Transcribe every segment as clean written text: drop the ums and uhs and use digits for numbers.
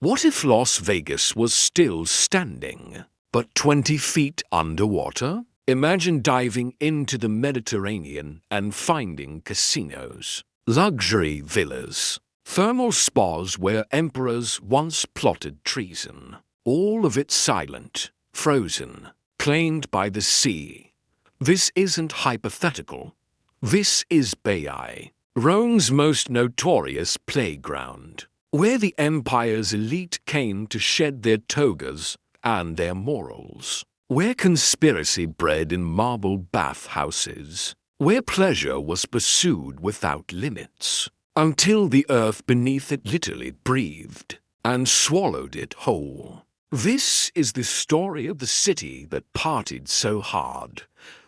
What if Las Vegas was still standing, but 20 feet underwater? Imagine diving into the Mediterranean and finding casinos, luxury villas, thermal spas where emperors once plotted treason. All of it silent, frozen, claimed by the sea. This isn't hypothetical. This is Baiae, Rome's most notorious playground, where the empire's elite came to shed their togas and their morals, where conspiracy bred in marble bathhouses, where pleasure was pursued without limits, until the earth beneath it literally breathed and swallowed it whole. This is the story of the city that partied so hard,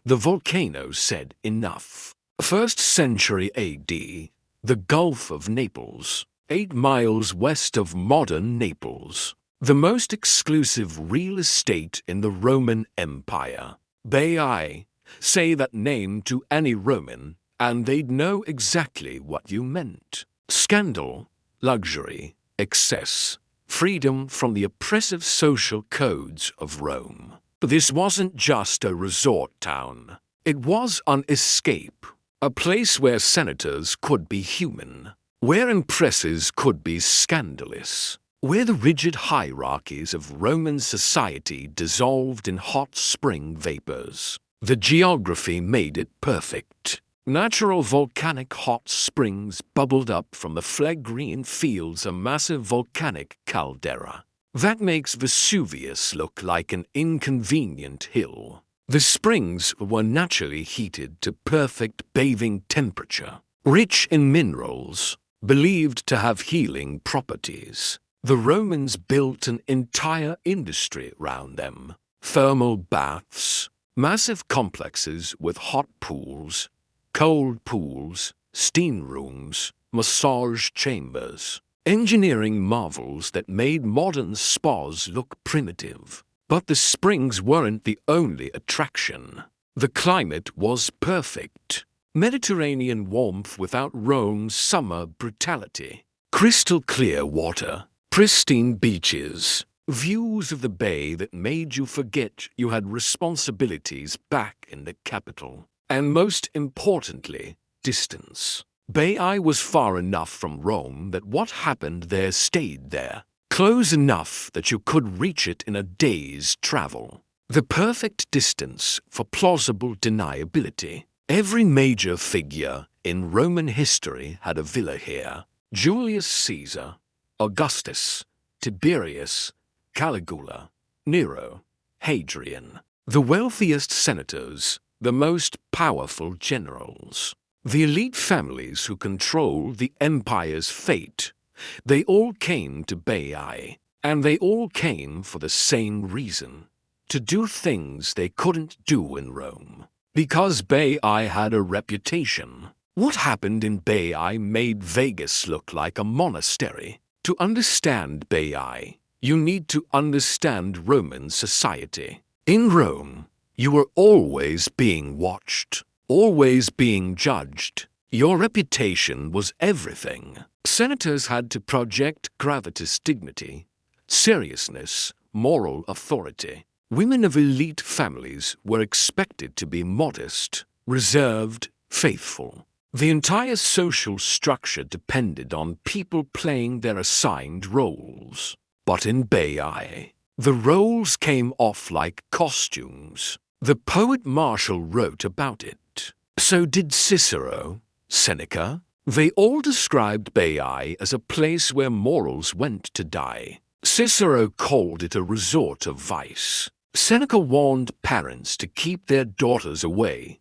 the volcano said enough. 1st century AD, the Gulf of Naples, 8 miles west of modern Naples, the most exclusive real estate in the Roman Empire. Baiae, say that name to any Roman, and they'd know exactly what you meant. Scandal, luxury, excess, freedom from the oppressive social codes of Rome. This wasn't just a resort town. It was an escape, a place where senators could be human, where empresses could be scandalous, where the rigid hierarchies of Roman society dissolved in hot spring vapors. The geography made it perfect. Natural volcanic hot springs bubbled up from the Phlegrine fields, a massive volcanic caldera. That makes Vesuvius look like an inconvenient hill. The springs were naturally heated to perfect bathing temperature, rich in minerals, believed to have healing properties. The Romans built an entire industry around them. Thermal baths, massive complexes with hot pools, cold pools, steam rooms, massage chambers. Engineering marvels that made modern spas look primitive. But the springs weren't the only attraction. The climate was perfect. Mediterranean warmth without Rome's summer brutality. Crystal clear water, pristine beaches, views of the bay that made you forget you had responsibilities back in the capital. And most importantly, distance. Baiae was far enough from Rome that what happened there stayed there, close enough that you could reach it in a day's travel. The perfect distance for plausible deniability. Every major figure in Roman history had a villa here. Julius Caesar, Augustus, Tiberius, Caligula, Nero, Hadrian. The wealthiest senators, the most powerful generals. The elite families who controlled the empire's fate, they all came to Baiae, and they all came for the same reason, to do things they couldn't do in Rome. Because Baiae had a reputation. What happened in Baiae made Vegas look like a monastery. To understand Baiae, you need to understand Roman society. In Rome, you were always being watched. Always being judged. Your reputation was everything. Senators had to project gravitas dignity, seriousness, moral authority. Women of elite families were expected to be modest, reserved, faithful. The entire social structure depended on people playing their assigned roles. But in Baiae, the roles came off like costumes. The poet Martial wrote about it. So did Cicero, Seneca. They all described Baiae as a place where morals went to die. Cicero called it a resort of vice. Seneca warned parents to keep their daughters away,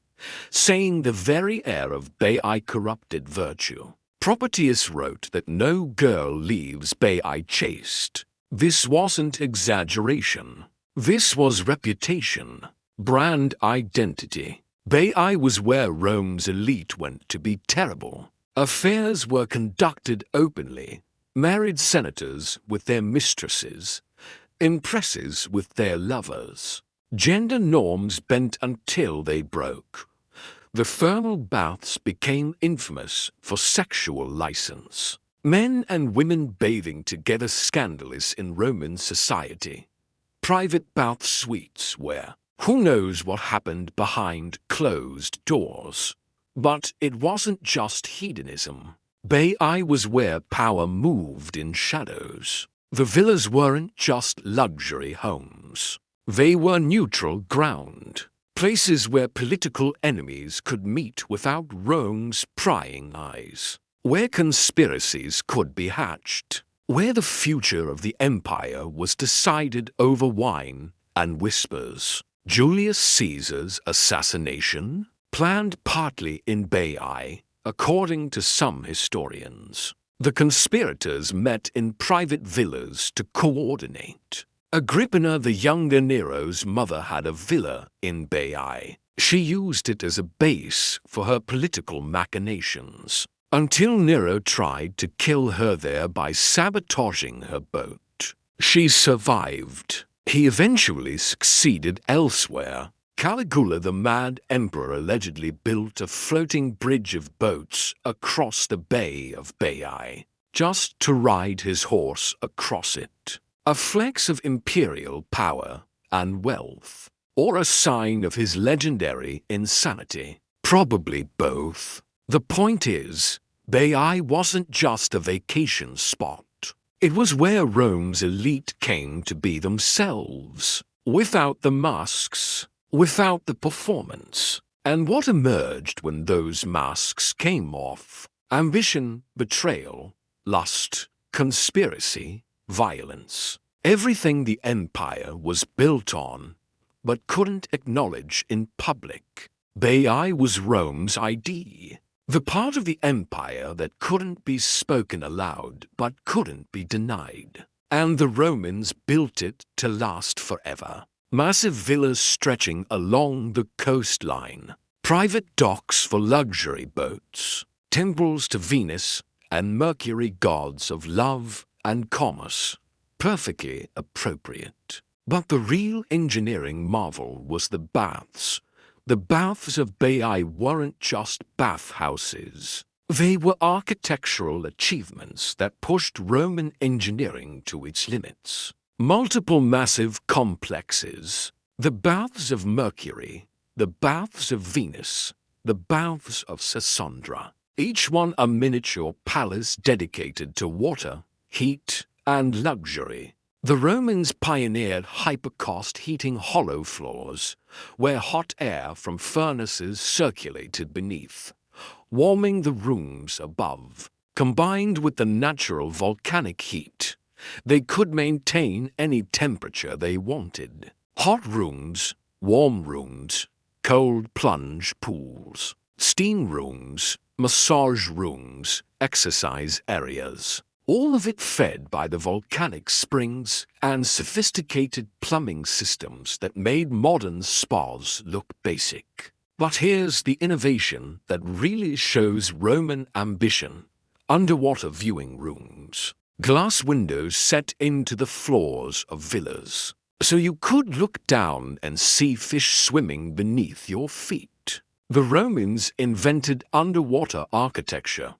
saying the very air of Baiae corrupted virtue. Propertius wrote that no girl leaves Baiae chaste. This wasn't exaggeration. This was reputation, brand identity. Baiae was where Rome's elite went to be terrible. Affairs were conducted openly. Married senators with their mistresses, empresses with their lovers. Gender norms bent until they broke. The thermal baths became infamous for sexual license. Men and women bathing together scandalous in Roman society. Private bath suites where who knows what happened behind closed doors. But it wasn't just hedonism. Baiae was where power moved in shadows. The villas weren't just luxury homes. They were neutral ground, places where political enemies could meet without Rome's prying eyes, where conspiracies could be hatched, where the future of the empire was decided over wine and whispers. Julius Caesar's assassination, planned partly in Baiae, according to some historians. The conspirators met in private villas to coordinate. Agrippina the Younger, Nero's mother, had a villa in Baiae. She used it as a base for her political machinations, until Nero tried to kill her there by sabotaging her boat. She survived. He eventually succeeded elsewhere. Caligula, the mad emperor, allegedly built a floating bridge of boats across the Bay of Baiae, just to ride his horse across it. A flex of imperial power and wealth, or a sign of his legendary insanity? Probably both. The point is, Baiae wasn't just a vacation spot. It was where Rome's elite came to be themselves, without the masks, without the performance. And what emerged when those masks came off? Ambition, betrayal, lust, conspiracy, violence. Everything the empire was built on, but couldn't acknowledge in public. Baiae was Rome's ID. The part of the empire that couldn't be spoken aloud but couldn't be denied. And the Romans built it to last forever. Massive villas stretching along the coastline, private docks for luxury boats, temples to Venus and Mercury, gods of love and commerce. Perfectly appropriate. But the real engineering marvel was the baths. The baths of Baiae weren't just bathhouses. They were architectural achievements that pushed Roman engineering to its limits. Multiple massive complexes. The baths of Mercury, the baths of Venus, the baths of Cassandra. Each one a miniature palace dedicated to water, heat, and luxury. The Romans pioneered hypocaust heating, hollow floors, where hot air from furnaces circulated beneath, warming the rooms above. Combined with the natural volcanic heat, they could maintain any temperature they wanted. Hot rooms, warm rooms, cold plunge pools, steam rooms, massage rooms, exercise areas. All of it fed by the volcanic springs and sophisticated plumbing systems that made modern spas look basic. But here's the innovation that really shows Roman ambition. Underwater viewing rooms. Glass windows set into the floors of villas, so you could look down and see fish swimming beneath your feet. The Romans invented underwater architecture.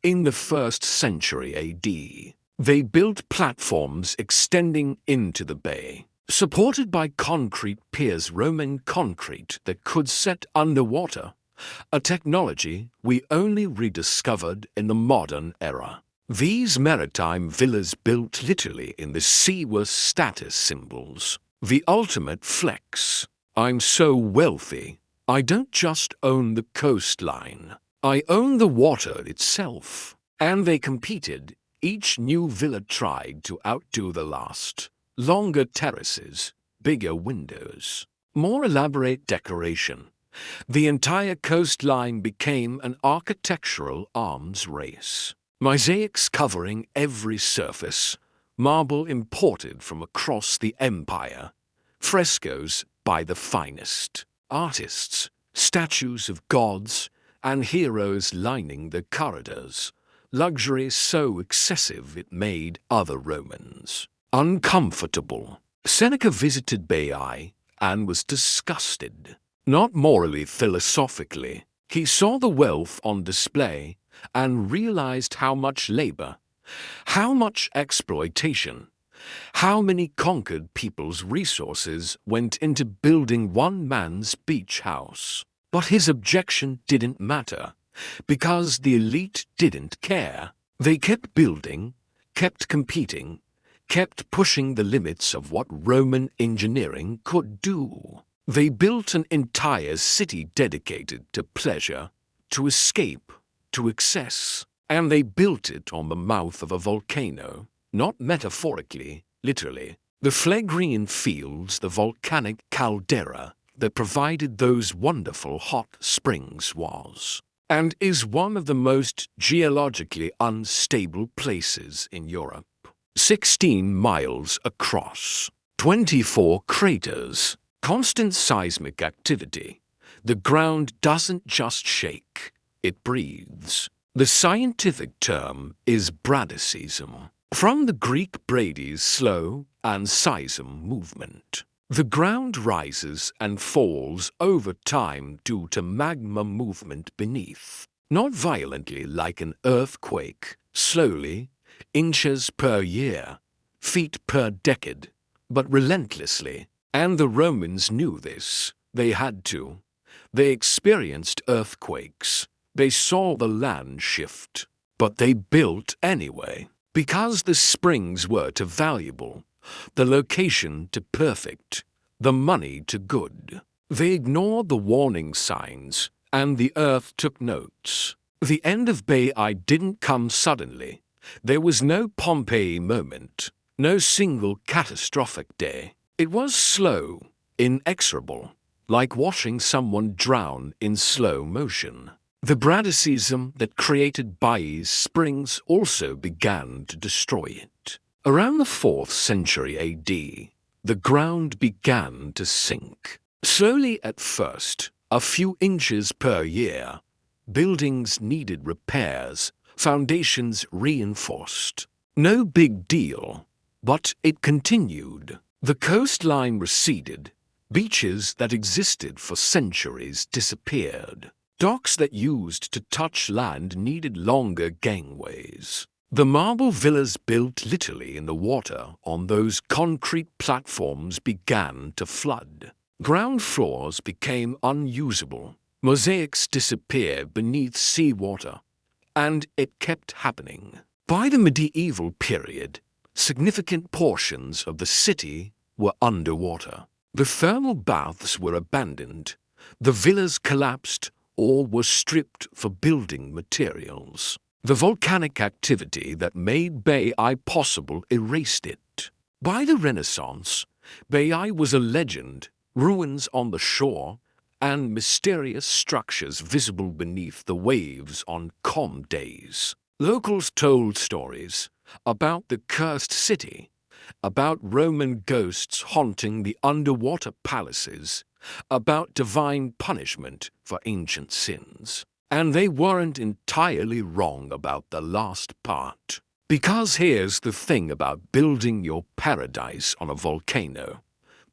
In the 1st century AD, they built platforms extending into the bay, supported by concrete piers, Roman concrete that could set underwater, a technology we only rediscovered in the modern era. These maritime villas built literally in the sea were status symbols, the ultimate flex. I'm so wealthy, I don't just own the coastline. I own the water itself. And they competed. Each new villa tried to outdo the last. Longer terraces, bigger windows, more elaborate decoration. The entire coastline became an architectural arms race. Mosaics covering every surface, marble imported from across the empire, frescoes by the finest, artists, statues of gods, and heroes lining the corridors, luxury so excessive it made other Romans uncomfortable. Seneca visited Baiae and was disgusted. Not morally, philosophically. He saw the wealth on display and realized how much labor How much exploitation? How many conquered people's resources went into building one man's beach house? But his objection didn't matter, because the elite didn't care. They kept building, kept competing, kept pushing the limits of what Roman engineering could do. They built an entire city dedicated to pleasure, to escape, to excess, and they built it on the mouth of a volcano, not metaphorically, literally. The Phlegrean fields, the volcanic caldera that provided those wonderful hot springs was, and is one of the most geologically unstable places in Europe. 16 miles across, 24 craters, constant seismic activity. The ground doesn't just shake, it breathes. The scientific term is Bradyseism, from the Greek brades, slow, and seism, movement. The ground rises and falls over time due to magma movement beneath, not violently like an earthquake, slowly, inches per year, feet per decade, but relentlessly. And the Romans knew this. They had to. They experienced earthquakes. They saw the land shift. But they built anyway, because the springs were too valuable, the location too perfect, the money too good. They ignored the warning signs, and the earth took notes. The end of Baiae didn't come suddenly. There was no Pompeii moment, no single catastrophic day. It was slow, inexorable, like watching someone drown in slow motion. The Bradyseism that created Baiae's springs also began to destroy it. Around the 4th century AD, the ground began to sink. Slowly at first, a few inches per year. Buildings needed repairs, foundations reinforced. No big deal, but it continued. The coastline receded. Beaches that existed for centuries disappeared. Docks that used to touch land needed longer gangways. The marble villas built literally in the water on those concrete platforms began to flood. Ground floors became unusable. Mosaics disappeared beneath seawater. And it kept happening. By the medieval period, significant portions of the city were underwater. The thermal baths were abandoned. The villas collapsed or were stripped for building materials. The volcanic activity that made Baiae possible erased it. By the Renaissance, Baiae was a legend, ruins on the shore, and mysterious structures visible beneath the waves on calm days. Locals told stories about the cursed city, about Roman ghosts haunting the underwater palaces, about divine punishment for ancient sins. And they weren't entirely wrong about the last part. Because here's the thing about building your paradise on a volcano.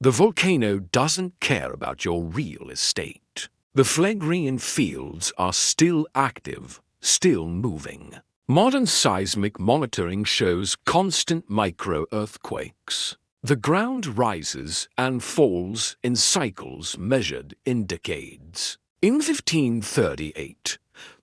The volcano doesn't care about your real estate. The Phlegrean fields are still active, still moving. Modern seismic monitoring shows constant micro-earthquakes. The ground rises and falls in cycles measured in decades. In 1538,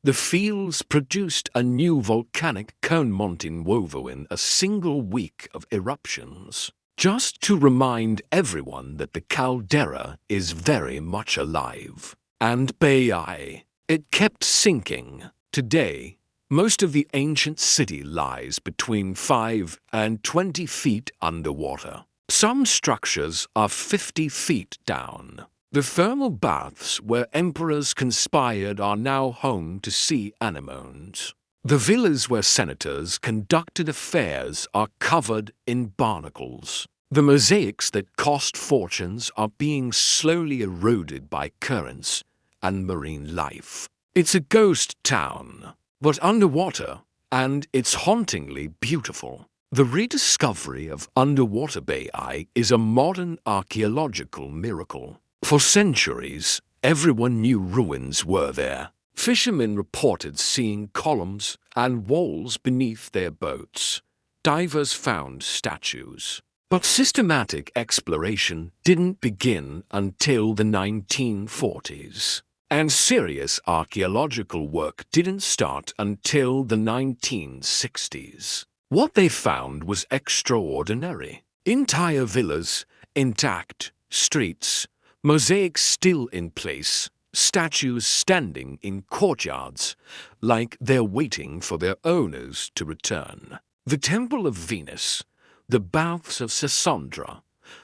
the fields produced a new volcanic cone mountain woven in a single week of eruptions. Just to remind everyone that the caldera is very much alive. And Baiae, it kept sinking. Today, most of the ancient city lies between 5 and 20 feet underwater. Some structures are 50 feet down. The thermal baths where emperors conspired are now home to sea anemones. The villas where senators conducted affairs are covered in barnacles. The mosaics that cost fortunes are being slowly eroded by currents and marine life. It's a ghost town, but underwater, and it's hauntingly beautiful. The rediscovery of underwater Baiae is a modern archaeological miracle. For centuries, everyone knew ruins were there. Fishermen reported seeing columns and walls beneath their boats. Divers found statues. But systematic exploration didn't begin until the 1940s. And serious archaeological work didn't start until the 1960s. What they found was extraordinary. Entire villas, intact, streets, mosaics still in place, statues standing in courtyards, like they're waiting for their owners to return. The Temple of Venus, the Baths of Cassandra,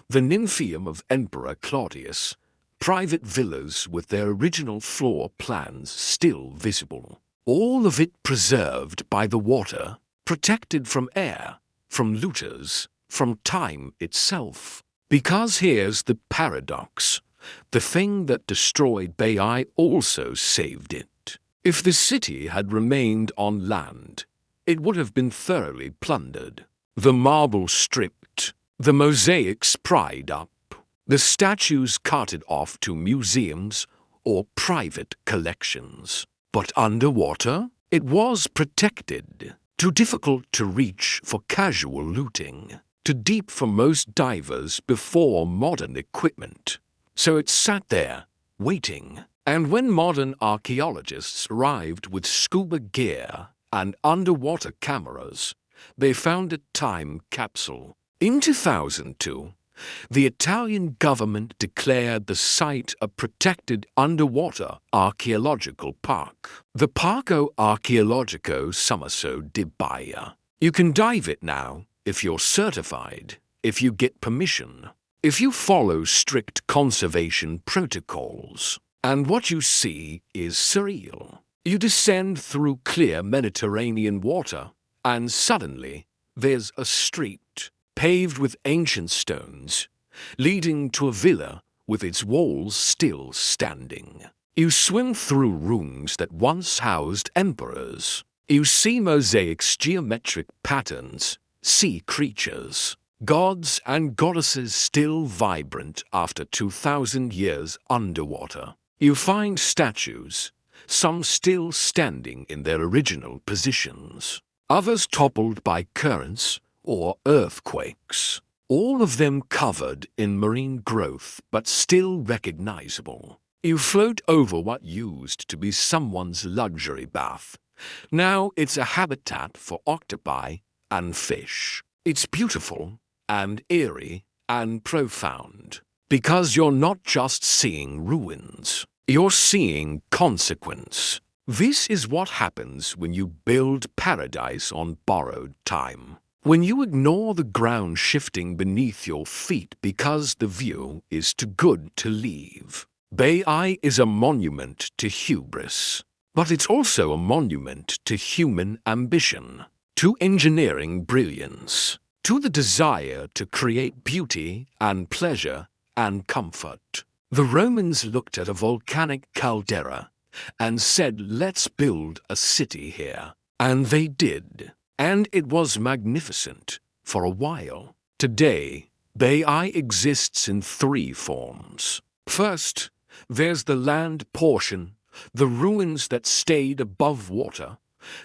the Nymphaeum of Emperor Claudius, private villas with their original floor plans still visible. All of it preserved by the water, protected from air, from looters, from time itself. Because here's the paradox. The thing that destroyed Baiae also saved it. If the city had remained on land, it would have been thoroughly plundered. The marble stripped, the mosaics pried up, the statues carted off to museums or private collections. But underwater, it was protected. Too difficult to reach for casual looting, too deep for most divers before modern equipment. So it sat there, waiting. And when modern archaeologists arrived with scuba gear and underwater cameras, they found a time capsule. In 2002, the Italian government declared the site a protected underwater archaeological park, the Parco Archeologico Sommaso di Baiae. You can dive it now if you're certified, if you get permission, if you follow strict conservation protocols. And what you see is surreal. You descend through clear Mediterranean water, and suddenly there's a street paved with ancient stones, leading to a villa with its walls still standing. You swim through rooms that once housed emperors. You see mosaics, geometric patterns, sea creatures, gods and goddesses still vibrant after 2,000 years underwater. You find statues, some still standing in their original positions, others toppled by currents or earthquakes, all of them covered in marine growth but still recognizable. You float over what used to be someone's luxury bath. Now it's a habitat for octopi and fish. It's beautiful and eerie and profound, because you're not just seeing ruins, you're seeing consequence. This is what happens when you build paradise on borrowed time. When you ignore the ground shifting beneath your feet because the view is too good to leave. Baiae is a monument to hubris, but it's also a monument to human ambition, to engineering brilliance, to the desire to create beauty and pleasure and comfort. The Romans looked at a volcanic caldera and said, "Let's build a city here." And they did. And it was magnificent for a while. Today, Baiae exists in three forms. First, there's the land portion, the ruins that stayed above water,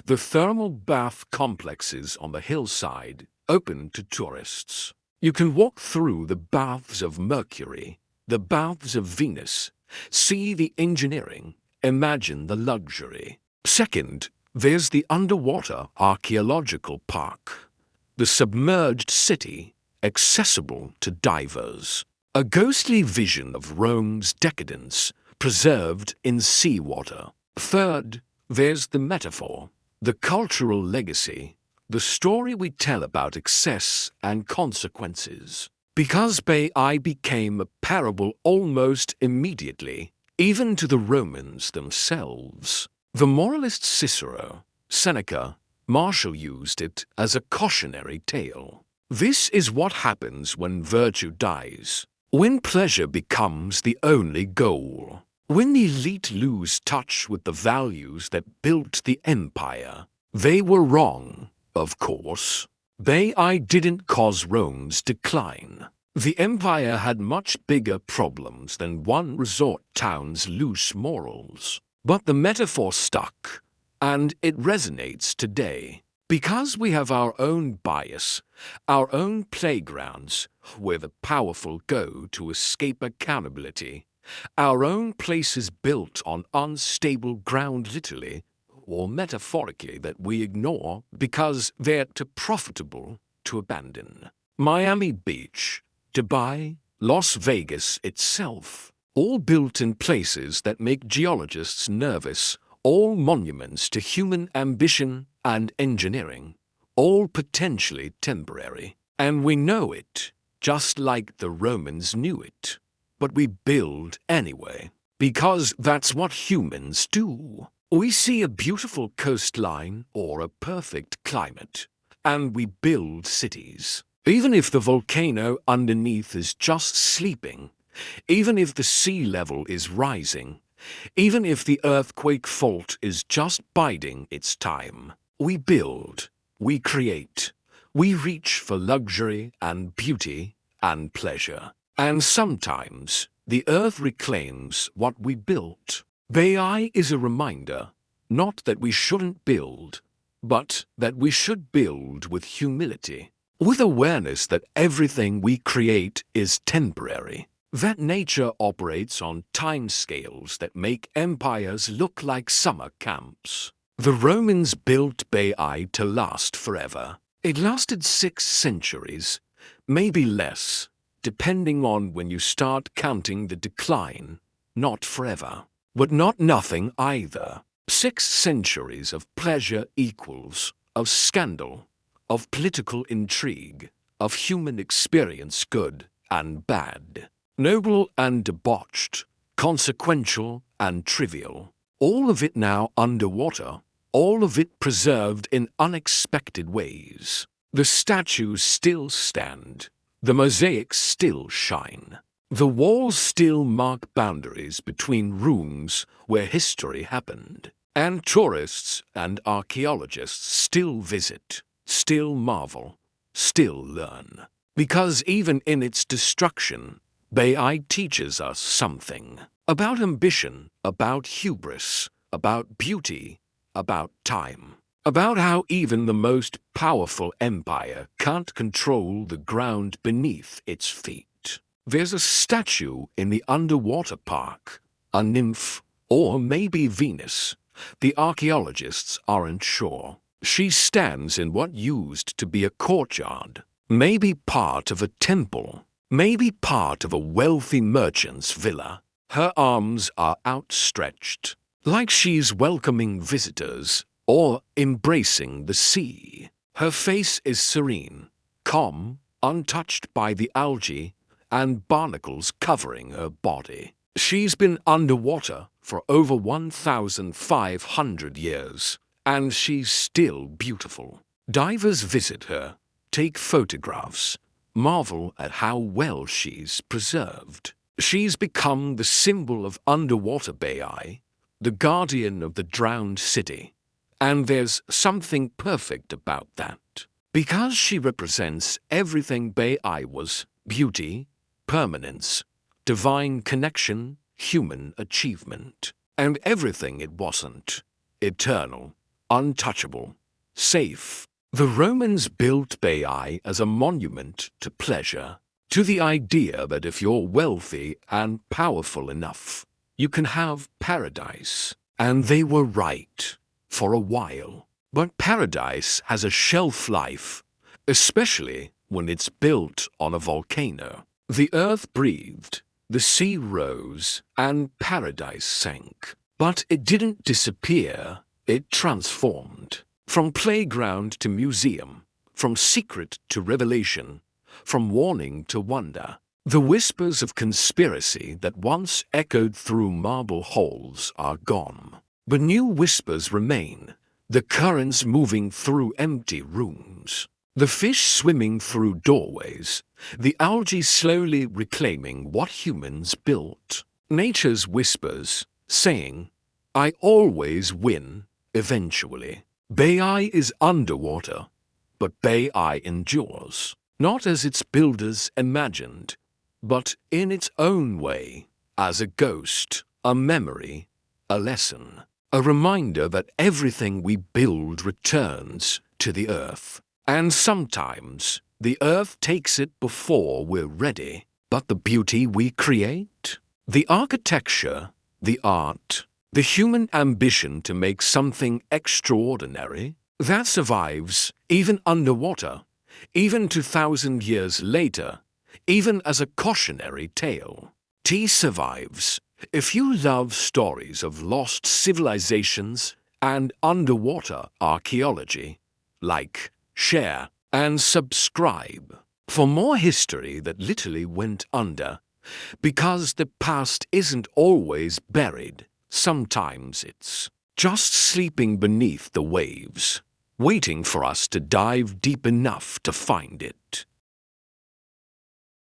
the thermal bath complexes on the hillside, open to tourists. You can walk through the baths of Mercury, the baths of Venus, see the engineering, imagine the luxury. Second, there's the underwater archaeological park, the submerged city, accessible to divers. A ghostly vision of Rome's decadence, preserved in seawater. Third, there's the metaphor, the cultural legacy, the story we tell about excess and consequences. Because Baiae became a parable almost immediately, even to the Romans themselves. The moralist Cicero, Seneca, Martial used it as a cautionary tale. This is what happens when virtue dies, when pleasure becomes the only goal, when the elite lose touch with the values that built the empire. They were wrong, of course. Baiae didn't cause Rome's decline. The empire had much bigger problems than one resort town's loose morals. But the metaphor stuck, and it resonates today. Because we have our own bias, our own playgrounds, where the powerful go to escape accountability, our own places built on unstable ground literally, or metaphorically, that we ignore because they're too profitable to abandon. Miami Beach, Dubai, Las Vegas itself, all built in places that make geologists nervous, all monuments to human ambition and engineering, all potentially temporary. And we know it, just like the Romans knew it. But we build anyway, because that's what humans do. We see a beautiful coastline or a perfect climate, and we build cities. Even if the volcano underneath is just sleeping, even if the sea level is rising, even if the earthquake fault is just biding its time, we build, we create, we reach for luxury and beauty and pleasure. And sometimes the earth reclaims what we built. Baiae is a reminder, not that we shouldn't build, but that we should build with humility, with awareness that everything we create is temporary, that nature operates on timescales that make empires look like summer camps. The Romans built Baiae to last forever. It lasted 6 centuries, maybe less, depending on when you start counting the decline, not forever. But not nothing either. 6 centuries of pleasure equals, of scandal, of political intrigue, of human experience good and bad, noble and debauched, consequential and trivial. All of it now underwater, all of it preserved in unexpected ways. The statues still stand. The mosaics still shine. The walls still mark boundaries between rooms where history happened. And tourists and archaeologists still visit, still marvel, still learn. Because even in its destruction, Baiae teaches us something. About ambition, about hubris, about beauty, about time. About how even the most powerful empire can't control the ground beneath its feet. There's a statue in the underwater park, a nymph, or maybe Venus. The archaeologists aren't sure. She stands in what used to be a courtyard, maybe part of a temple, maybe part of a wealthy merchant's villa. Her arms are outstretched, like she's welcoming visitors or embracing the sea. Her face is serene, calm, untouched by the algae and barnacles covering her body. She's been underwater for over 1,500 years, and she's still beautiful. Divers visit her, take photographs, marvel at how well she's preserved. She's become the symbol of underwater Baiae, the guardian of the drowned city. And there's something perfect about that. Because she represents everything Baiae was: beauty, permanence, divine connection, human achievement, and everything it wasn't: eternal, untouchable, safe. The Romans built Baiae as a monument to pleasure, to the idea that if you're wealthy and powerful enough, you can have paradise. And they were right. For a while. But paradise has a shelf life, especially when it's built on a volcano. The earth breathed, the sea rose, and paradise sank. But it didn't disappear, it transformed. From playground to museum, from secret to revelation, from warning to wonder. The whispers of conspiracy that once echoed through marble halls are gone. But new whispers remain, the currents moving through empty rooms, the fish swimming through doorways, the algae slowly reclaiming what humans built. Nature's whispers, saying, "I always win, eventually." Baiae is underwater, but Baiae endures, not as its builders imagined, but in its own way, as a ghost, a memory, A lesson. A reminder that everything we build returns to the earth. And sometimes the earth takes it before we're ready. But the beauty we create, the architecture, the art, the human ambition to make something extraordinary, that survives even underwater, even 2,000 years later, even as a cautionary tale. Tea survives. If you love stories of lost civilizations and underwater archaeology, like, share, and subscribe for more history that literally went under, because the past isn't always buried. Sometimes it's just sleeping beneath the waves, waiting for us to dive deep enough to find it.